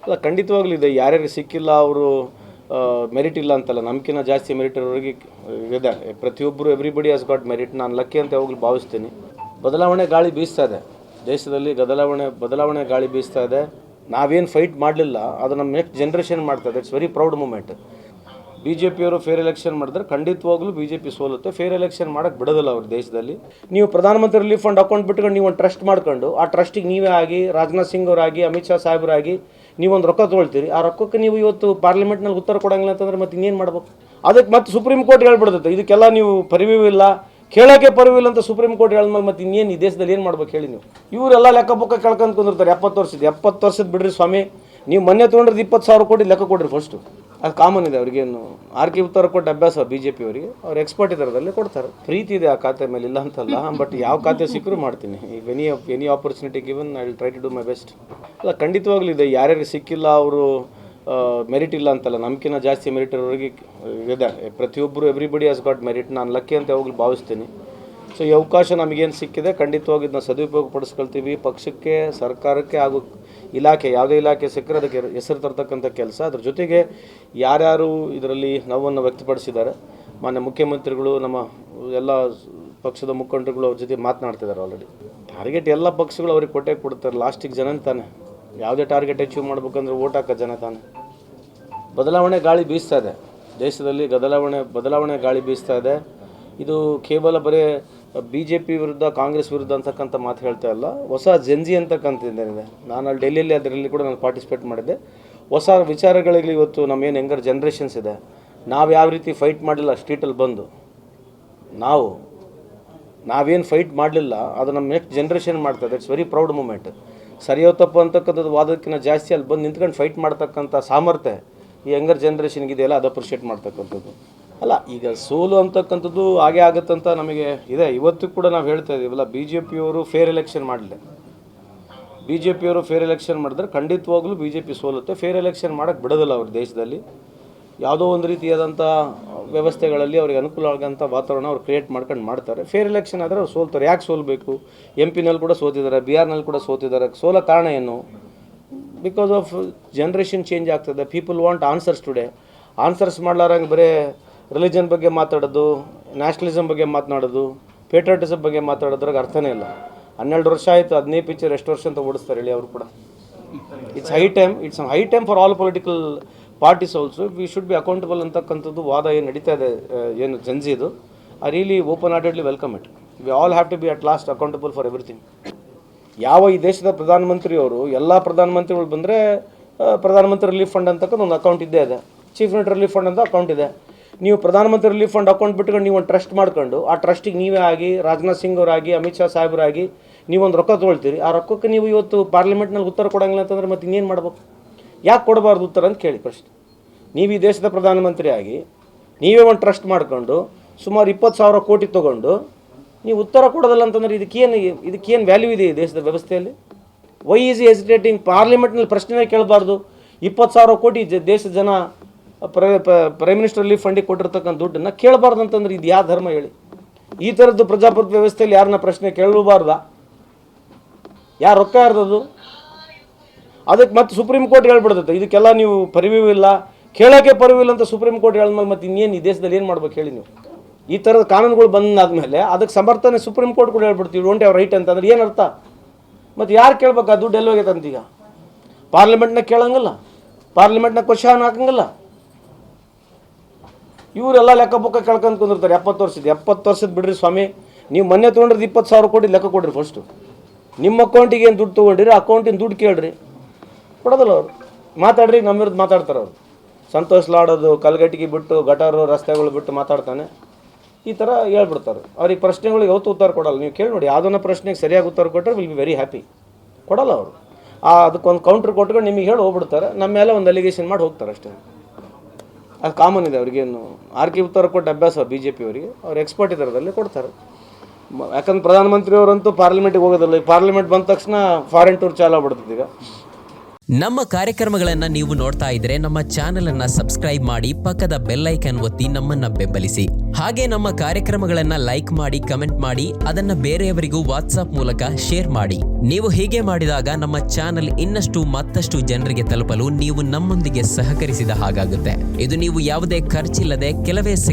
ಅಲ್ಲ, ಖಂಡಿತವಾಗ್ಲೂ ಇದೆ. ಯಾರ್ಯಾರಿಗೆ ಸಿಕ್ಕಿಲ್ಲ ಅವರು ಮೆರಿಟ್ ಇಲ್ಲ ಅಂತಲ್ಲ, ನಮ್ಕಿಂತ ಜಾಸ್ತಿ ಮೆರಿಟ್ ಇರೋರಿಗೆ ಇದೆ. ಪ್ರತಿಯೊಬ್ಬರು ಎವ್ರಿಬಡಿ ಹ್ಯಾಸ್ ಗಾಟ್ ಮೆರಿಟ್. ನಾನು ಲಕ್ಕಿ ಅಂತ ಯಾವಾಗಲೂ ಭಾವಿಸ್ತೀನಿ. ಬದಲಾವಣೆ ಗಾಳಿ ಬೀಸ್ತಾ ಇದೆ ದೇಶದಲ್ಲಿ, ಬದಲಾವಣೆ ಗಾಳಿ ಬೀಸ್ತಾ ಇದೆ. ನಾವೇನು ಫೈಟ್ ಮಾಡಲಿಲ್ಲ ಅದು ನಮ್ಮ ನೆಕ್ಸ್ಟ್ ಜನ್ರೇಷನ್ ಮಾಡ್ತದೆ. It's very proud moment. B J ಪಿಯವರು ಫೇರ್ ಎಲೆಕ್ಷನ್ ಮಾಡಿದ್ರೆ ಖಂಡಿತವಾಗ್ಲೂ ಬಿ ಜೆ ಪಿ ಸೋಲುತ್ತೆ. ಫೇರ್ ಎಲೆಕ್ಷನ್ ಮಾಡೋಕ್ಕೆ ಬಿಡೋದಿಲ್ಲ ಅವ್ರ ದೇಶದಲ್ಲಿ. ನೀವು ಪ್ರಧಾನಮಂತ್ರಿ ರಿಲೀಫ್ ಫಂಡ್ ಅಕೌಂಟ್ ಬಿಟ್ಕೊಂಡು ನೀವು ಒಂದು ಟ್ರಸ್ಟ್ ಮಾಡ್ಕೊಂಡು ಆ ಟ್ರಸ್ಟಿಗೆ ನೀವೇ ಆಗಿ, ರಾಜನಾಥ್ ಸಿಂಗ್ ಅವರಾಗಿ, ಅಮಿತ್ ಶಾ ಸಾಹೇಬರಾಗಿ ನೀವೊಂದು ರೊಕ್ಕ ತೊಗೊಳ್ತೀರಿ. ಆ ರೊಕ್ಕಕ್ಕೆ ನೀವು ಇವತ್ತು ಪಾರ್ಲಿಮೆಂಟ್ನಲ್ಲಿ ಉತ್ತರ ಕೊಡೋಂಗಿಲ್ಲ ಅಂತಂದರೆ ಮತ್ತೆ ಇನ್ನೇನು ಮಾಡ್ಬೇಕು? ಅದಕ್ಕೆ ಮತ್ತೆ ಸುಪ್ರೀಂ ಕೋರ್ಟ್ ಹೇಳ್ಬಿಡ್ತೈತೆ ಇದಕ್ಕೆಲ್ಲ ನೀವು ಪರಿವಿಲ್ಲ, ಕೇಳೋಕ್ಕೆ ಪರಿವಿಲ್ಲ ಅಂತ ಸುಪ್ರೀಂ ಕೋರ್ಟ್ ಹೇಳಿದ್ಮೇಲೆ ಮತ್ತೆ ಇನ್ನೇನು ಈ ದೇಶದಲ್ಲಿ ಏನು ಮಾಡ್ಬೇಕು ಹೇಳಿ ನೀವು? ಇವರೆಲ್ಲ ಲೆಕ್ಕ ಪಕ್ಕ ಕೇಳ್ಕೊಂಡು ಕುಂದಿರ್ತಾರೆ. 70 ವರ್ಷದ ಬಿಡ್ರಿ ಸ್ವಾಮಿ, ನೀವು ಮೊನ್ನೆ ತೊಗೊಂಡ್ರೆ 20,000 ಕೋಟಿ ಲೆಕ್ಕ ಕೊಡ್ರಿ ಫಸ್ಟು. ಅದು ಕಾಮನ್ ಇದೆ ಅವ್ರಿಗೇನು. ಆರ್ಕೆ ಉತ್ತರ ಕೊಟ್ಟು ಅಭ್ಯಾಸ ಬಿ ಜೆ ಪಿ ಅವರಿಗೆ. ಅವ್ರು ಎಕ್ಸ್ಪರ್ಟ್ ಇದ್ದಾರದಲ್ಲಿ ಕೊಡ್ತಾರೆ. ಪ್ರೀತಿ ಇದೆ ಆ ಖಾತೆ ಮೇಲೆ, ಇಲ್ಲ ಅಂತಲ್ಲ. ಬಟ್ ಯಾವ ಖಾತೆ ಸಿಕ್ಕರೂ ಮಾಡ್ತೀನಿ. ಈಗ any opportunity given I will try to do my best. ಅಲ್ಲ, ಖಂಡಿತವಾಗ್ಲೂ ಇದೆ. ಯಾರ್ಯಾರಿಗೆ ಸಿಕ್ಕಿಲ್ಲ ಅವರು ಮೆರಿಟ್ ಇಲ್ಲ ಅಂತಲ್ಲ, ನಮ್ಕಿಂತ ಜಾಸ್ತಿ ಮೆರಿಟ್ ಇರೋರಿಗೆ ಇದೆ. ಪ್ರತಿಯೊಬ್ಬರು ಎವ್ರಿಬಡಿ ಹ್ಯಾಸ್ ಗಾಟ್ ಮೆರಿಟ್. ನಾನು ಲಕ್ಕಿ ಅಂತ ಯಾವಾಗಲೂ ಭಾವಿಸ್ತೀನಿ. ಸೊ ಈ ಅವಕಾಶ ನಮಗೇನು ಸಿಕ್ಕಿದೆ ಖಂಡಿತವಾಗಿ ಇದನ್ನ ಸದುಪಯೋಗ ಪಡಿಸ್ಕೊಳ್ತೀವಿ. ಪಕ್ಷಕ್ಕೆ, ಸರ್ಕಾರಕ್ಕೆ ಹಾಗೂ ಇಲಾಖೆ, ಯಾವುದೇ ಇಲಾಖೆ ಸಿಕ್ಕರೆ ಅದಕ್ಕೆ ಹೆಸರು ತರ್ತಕ್ಕಂಥ ಕೆಲಸ. ಅದ್ರ ಜೊತೆಗೆ ಯಾರ್ಯಾರು ಇದರಲ್ಲಿ ನೋವನ್ನು ವ್ಯಕ್ತಪಡಿಸಿದ್ದಾರೆ, ಮಾನ್ಯ ಮುಖ್ಯಮಂತ್ರಿಗಳು, ನಮ್ಮ ಎಲ್ಲ ಪಕ್ಷದ ಮುಖಂಡರುಗಳು ಅವ್ರ ಜೊತೆ ಮಾತನಾಡ್ತಿದ್ದಾರೆ ಆಲ್ರೆಡಿ. ಟಾರ್ಗೆಟ್ ಎಲ್ಲ ಪಕ್ಷಗಳು ಅವ್ರಿಗೆ ಕೊಡ್ತಾರೆ. ಲಾಸ್ಟಿಗೆ ಜನ ತಾನೆ. ಯಾವುದೇ ಟಾರ್ಗೆಟ್ ಅಚೀವ್ ಮಾಡ್ಬೇಕಂದ್ರೆ ಓಟ್ ಹಾಕೋ ಜನ ತಾನೆ. ಬದಲಾವಣೆ ಗಾಳಿ ಬೀಸ್ತಾ ಇದೆ ದೇಶದಲ್ಲಿ, ಬದಲಾವಣೆ ಗಾಳಿ ಬೀಸ್ತಾ ಇದೆ. ಇದು ಕೇವಲ ಬರೀ ಬಿ ಜೆ ಪಿ ವಿರುದ್ಧ, ಕಾಂಗ್ರೆಸ್ ವಿರುದ್ಧ ಅಂತಕ್ಕಂಥ ಮಾತು ಹೇಳ್ತಾ ಇಲ್ಲ. ಹೊಸ ಜೆನ್ಜಿ ಅಂತಕ್ಕಂಥದ್ದೇನಿದೆ, ನಾನು ಅಲ್ಲಿ ಡೆಲ್ಲಿಯಲ್ಲಿ ಅದರಲ್ಲಿ ಕೂಡ ನಾನು ಪಾರ್ಟಿಸಿಪೇಟ್ ಮಾಡಿದ್ದೆ. ಹೊಸ ವಿಚಾರಗಳಿಗೆ ಇವತ್ತು ನಮ್ಮೇನು ಯಂಗರ್ ಜನ್ರೇಷನ್ಸ್ ಇದೆ, ನಾವು ಯಾವ ರೀತಿ ಫೈಟ್ ಮಾಡಲಿಲ್ಲ ಸ್ಟ್ರೀಟಲ್ಲಿ ಬಂದು, ನಾವೇನು ಫೈಟ್ ಮಾಡಲಿಲ್ಲ ಅದು ನಮ್ಮ ನೆಕ್ಸ್ಟ್ ಜನ್ರೇಷನ್ ಮಾಡ್ತದೆ. It's very proud moment. ಸರಿಯೋ ತಪ್ಪು ಅಂತಕ್ಕಂಥದ್ದು ವಾದಕ್ಕಿಂತ ಜಾಸ್ತಿ ಅಲ್ಲಿ ಬಂದು ನಿಂತ್ಕೊಂಡು ಫೈಟ್ ಮಾಡ್ತಕ್ಕಂಥ ಸಾಮರ್ಥ್ಯ ಈ ಯಂಗರ್ ಜನ್ರೇಷನ್ಗಿದೆಯಲ್ಲ, ಅದು ಅಪ್ರಿಷಿಯೇಟ್ ಮಾಡ್ತಕ್ಕಂಥದ್ದು. ಅಲ್ಲ, ಈಗ ಸೋಲು ಅಂತಕ್ಕಂಥದ್ದು ಹಾಗೆ ಆಗುತ್ತಂತ ನಮಗೆ ಇದೆ. ಇವತ್ತು ಕೂಡ ನಾವು ಹೇಳ್ತಾ ಇದ್ದೀವಲ್ಲ, ಬಿ ಜೆ ಪಿಯವರು ಫೇರ್ ಎಲೆಕ್ಷನ್ ಮಾಡಲಿಲ್ಲ. ಬಿ ಜೆ ಪಿಯವರು ಫೇರ್ ಎಲೆಕ್ಷನ್ ಮಾಡಿದ್ರೆ ಖಂಡಿತವಾಗ್ಲೂ ಬಿ ಜೆ ಪಿ ಸೋಲುತ್ತೆ. ಫೇರ್ ಎಲೆಕ್ಷನ್ ಮಾಡೋಕ್ಕೆ ಬಿಡೋದಿಲ್ಲ ಅವ್ರ ದೇಶದಲ್ಲಿ. ಯಾವುದೋ ಒಂದು ರೀತಿಯಾದಂಥ ವ್ಯವಸ್ಥೆಗಳಲ್ಲಿ ಅವ್ರಿಗೆ ಅನುಕೂಲ ಆಗೋಂಥ ವಾತಾವರಣ ಅವ್ರು ಕ್ರಿಯೇಟ್ ಮಾಡ್ತಾರೆ. ಫೇರ್ ಎಲೆಕ್ಷನ್ ಆದರೆ ಅವ್ರು ಸೋಲ್ತಾರೆ. ಯಾಕೆ ಸೋಲ್ಬೇಕು? ಎಂ ಪಿನಲ್ಲಿ ಕೂಡ ಸೋತಿದ್ದಾರೆ, ಬಿಹಾರ್ನಲ್ಲಿ ಕೂಡ ಸೋತಿದ್ದಾರೆ. ಸೋಲ ಕಾರಣ ಏನು? ಬಿಕಾಸ್ ಆಫ್ ಜನ್ರೇಷನ್ ಚೇಂಜ್ ಆಗ್ತದೆ. People want answers today. Answers ಮಾಡ್ಲಾರಂಗೆ ಬರೀ ರಿಲಿಜನ್ ಬಗ್ಗೆ ಮಾತಾಡೋದು, ನ್ಯಾಷನಲಿಸಮ್ ಬಗ್ಗೆ ಮಾತನಾಡೋದು, ಪೇಟ್ರಿಯಾಟಿಸಮ್ ಬಗ್ಗೆ ಮಾತಾಡೋದ್ರಾಗ ಅರ್ಥನೇ ಇಲ್ಲ. 12 ವರ್ಷ ಆಯಿತು, 15 ಪಿಕ್ಚರ್ ಎಷ್ಟು ವರ್ಷ ಅಂತ ಓಡಿಸ್ತಾರೆ ಹೇಳಿ ಅವರು ಕೂಡ. It's high time for all political parties also. We should be accountable ಅಂತಕ್ಕಂಥದ್ದು ವಾದ ಏನು ನಡೀತಾ ಇದೆ, ಏನು ಜನ್ಜಿದು. I really open heartedly welcome it. We all have to be at last accountable for everything. ಯಾವ ಈ ದೇಶದ ಪ್ರಧಾನಮಂತ್ರಿಯವರು, ಎಲ್ಲ ಪ್ರಧಾನಮಂತ್ರಿಗಳು ಬಂದರೆ ಪ್ರಧಾನಮಂತ್ರಿ ರಿಲೀಫ್ ಫಂಡ್ ಅಂತಕ್ಕಂಥ ಒಂದು ಅಕೌಂಟ್ ಇದ್ದೇ ಇದೆ. ಚೀಫ್ ಮಿನಿಸ್ಟರ್ ರಿಲೀಫ್ ಫಂಡ್ ಅಂತ ಅಕೌಂಟ್ ಇದೆ. ನೀವು ಪ್ರಧಾನಮಂತ್ರಿ ರಿಲೀಫ್ ಫಂಡ್ ಅಕೌಂಟ್ ಬಿಟ್ಕೊಂಡು ನೀವು ಒಂದು ಟ್ರಸ್ಟ್ ಮಾಡ್ಕೊಂಡು ಆ ಟ್ರಸ್ಟಿಗೆ ನೀವೇ ಆಗಿ, ರಾಜನಾಥ್ ಸಿಂಗ್ ಅವರಾಗಿ, ಅಮಿತ್ ಶಾ ಸಾಹೇಬರಾಗಿ ನೀವೊಂದು ರೊಕ್ಕ ತೊಗೊಳ್ತೀರಿ. ಆ ರೊಕ್ಕಕ್ಕೆ ನೀವು ಇವತ್ತು ಪಾರ್ಲಿಮೆಂಟ್ನಲ್ಲಿ ಉತ್ತರ ಕೊಡೋಂಗಿಲ್ಲ ಅಂತಂದರೆ ಮತ್ತೆ ಇನ್ನೇನು ಮಾಡ್ಬೇಕು? ಯಾಕೆ ಕೊಡಬಾರ್ದು ಉತ್ತರ ಅಂತ ಕೇಳಿ ಫಸ್ಟ್. ನೀವು ಈ ದೇಶದ ಪ್ರಧಾನಮಂತ್ರಿ ಆಗಿ ನೀವೇ ಒಂದು ಟ್ರಸ್ಟ್ ಮಾಡ್ಕೊಂಡು ಸುಮಾರು 20,000 ಕೋಟಿ ತೊಗೊಂಡು ನೀವು ಉತ್ತರ ಕೊಡೋದಲ್ಲ ಅಂತಂದರೆ ಇದಕ್ಕೇನು ವ್ಯಾಲ್ಯೂ ಇದೆ ಈ ದೇಶದ ವ್ಯವಸ್ಥೆಯಲ್ಲಿ? Y is ಹೆಸಿಟೇಟಿಂಗ್? ಪಾರ್ಲಿಮೆಂಟ್ನಲ್ಲಿ ಪ್ರಶ್ನೆ ಕೇಳಬಾರ್ದು. 20,000 ಕೋಟಿ ದೇಶದ ಜನ ಪ್ರೈಮ್ ಮಿನಿಸ್ಟರ್ ರಿಲೀಫ್ ಫಂಡಿಗೆ ಕೊಟ್ಟಿರ್ತಕ್ಕಂಥ ದುಡ್ಡನ್ನು ಕೇಳಬಾರ್ದು ಅಂತಂದ್ರೆ ಇದು ಯಾವ ಧರ್ಮ ಹೇಳಿ? ಈ ಥರದ್ದು ಪ್ರಜಾಪ್ರಭುತ್ವ ವ್ಯವಸ್ಥೆಯಲ್ಲಿ ಯಾರನ್ನ ಪ್ರಶ್ನೆ ಕೇಳಬಾರ್ದಾ? ಯಾರು ರೊಕ್ಕ ಯಾರ್ದದು? ಅದಕ್ಕೆ ಮತ್ತೆ ಸುಪ್ರೀಂ ಕೋರ್ಟ್ ಹೇಳ್ಬಿಡ್ತೈತೆ ಇದಕ್ಕೆಲ್ಲ ನೀವು ಪರಿವಿಲ್ಲ, ಕೇಳೋಕ್ಕೆ ಪರಿವಿಲ್ಲ ಅಂತ ಸುಪ್ರೀಂ ಕೋರ್ಟ್ ಹೇಳಿದ್ಮೇಲೆ ಮತ್ತೆ ಇನ್ನೇನು ಈ ದೇಶದಲ್ಲಿ ಏನು ಮಾಡ್ಬೇಕು ಹೇಳಿ ನೀವು? ಈ ಥರದ ಕಾನೂನುಗಳು ಬಂದಾದ್ಮೇಲೆ ಅದಕ್ಕೆ ಸಮರ್ಥನೆ ಸುಪ್ರೀಂ ಕೋರ್ಟ್ ಕೂಡ ಹೇಳ್ಬಿಡ್ತೀವಿ, ಡೋಂಟ್ ಹ್ಯಾವ್ ರೈಟ್ ಅಂತಂದ್ರೆ ಏನು ಅರ್ಥ? ಮತ್ತು ಯಾರು ಕೇಳ್ಬೇಕು? ಆ ದುಡ್ಡು ಎಲ್ಲೋಗೈತೆ ಅಂತೀಗ? ಪಾರ್ಲಿಮೆಂಟ್ನಾಗ ಕೇಳಂಗಿಲ್ಲ, ಪಾರ್ಲಿಮೆಂಟ್ನಾಗ ಕ್ವಶನ್ ಹಾಕಂಗಿಲ್ಲ. ಇವರೆಲ್ಲ ಲೆಕ್ಕ ಪಕ್ಕ ಕೇಳ್ಕೊಂಡು ಕುಂದಿರ್ತಾರೆ. 70 ವರ್ಷದ ಬಿಡ್ರಿ ಸ್ವಾಮಿ, ನೀವು ಮೊನ್ನೆ ತೊಗೊಂಡ್ರೆ 20,000 ಕೋಟಿ ಲೆಕ್ಕ ಕೊಡ್ರಿ ಫಸ್ಟು. ನಿಮ್ಮ ಅಕೌಂಟಿಗೆ ಏನು ದುಡ್ಡು ತೊಗೊಂಡಿರಿ, ಅಕೌಂಟಿನ ದುಡ್ಡು ಕೇಳ್ರಿ. ಕೊಡೋದಿಲ್ಲ ಅವರು. ಮಾತಾಡ್ರಿ, ನಮ್ಮ ವಿರುದ್ಧ ಮಾತಾಡ್ತಾರೆ ಅವರು. ಸಂತೋಷ್ ಲಾಡೋದು, ಕಲ್ಗಟ್ಟಿಗೆ ಬಿಟ್ಟು, ಗಟಾರು ರಸ್ತೆಗಳು ಬಿಟ್ಟು ಮಾತಾಡ್ತಾನೆ, ಈ ಥರ ಹೇಳ್ಬಿಡ್ತಾರೆ. ಅವ್ರಿಗೆ ಪ್ರಶ್ನೆಗಳಿಗೆ ಯಾವತ್ತೂ ಉತ್ತರ ಕೊಡಲ್ಲ. ನೀವು ಕೇಳಿ ನೋಡಿ, ಯಾವುದನ್ನ ಪ್ರಶ್ನೆಗೆ ಸರಿಯಾಗಿ ಉತ್ತರ ಕೊಟ್ಟರೆ ವಿಲ್ ಬಿ ವೆರಿ ಹ್ಯಾಪಿ. ಕೊಡಲ್ಲ ಅವರು. ಅದಕ್ಕೊಂದು ಕೌಂಟ್ರ್ ಕೊಟ್ಕೊಂಡು ನಿಮಗೆ ಹೇಳಿ ಹೋಗ್ಬಿಡ್ತಾರೆ. ನಮ್ಮ ಮೇಲೆ ಒಂದು ಅಲಿಗೇಷನ್ ಮಾಡಿ ಹೋಗ್ತಾರೆ ಅಷ್ಟೇ. ಅದು ಕಾಮನ್ ಇದೆ ಅವ್ರಿಗೇನು. ಆರ್ಕೆ ಉತ್ತರ ಕೊಟ್ಟು ಅಭ್ಯಾಸ ಬಿ ಜೆ ಪಿ ಅವರಿಗೆ. ಅವ್ರು ಎಕ್ಸ್ಪರ್ಟ್ ಇದ್ದಾರದಲ್ಲಿ ಕೊಡ್ತಾರೆ. ಯಾಕಂದ್ರೆ ಪ್ರಧಾನಮಂತ್ರಿಯವರಂತೂ ಪಾರ್ಲಿಮೆಂಟಿಗೆ ಹೋಗೋದಿಲ್ಲ. ಪಾರ್ಲಿಮೆಂಟ್ ಬಂದ ತಕ್ಷಣ ಫಾರಿನ್ ಟೂರ್ ಚಾಲು ಆಗ್ಬಿಡ್ತದೆ ಈಗ. ನಮ್ಮ ಕಾರ್ಯಕ್ರಮಗಳನ್ನು ನೀವು ನೋಡ್ತಾ ಇದ್ರೆ ನಮ್ಮ ಚಾನೆಲ್ ಅನ್ನ ಸಬ್ಸ್ಕ್ರೈಬ್ ಮಾಡಿ, ಪಕ್ಕದ ಬೆಲ್ ಐಕಾನ್ ಒತ್ತಿ ನಮ್ಮನ್ನ ಬೆಂಬಲಿಸಿ. ಹಾಗೆ ನಮ್ಮ ಕಾರ್ಯಕ್ರಮಗಳನ್ನ ಲೈಕ್ ಮಾಡಿ, ಕಮೆಂಟ್ ಮಾಡಿ, ಅದನ್ನ ಬೇರೆಯವರಿಗೂ ವಾಟ್ಸ್ಆಪ್ ಮೂಲಕ ಶೇರ್ ಮಾಡಿ. ನೀವು ಹೀಗೆ ಮಾಡಿದಾಗ ನಮ್ಮ ಚಾನೆಲ್ ಇನ್ನಷ್ಟು ಮತ್ತಷ್ಟು ಜನರಿಗೆ ತಲುಪಲು ನೀವು ನಮ್ಮೊಂದಿಗೆ ಸಹಕರಿಸಿದ ಹಾಗಾಗುತ್ತೆ. ಇದು ನೀವು ಯಾವುದೇ ಖರ್ಚಿಲ್ಲದೆ ಕೆಲವೇ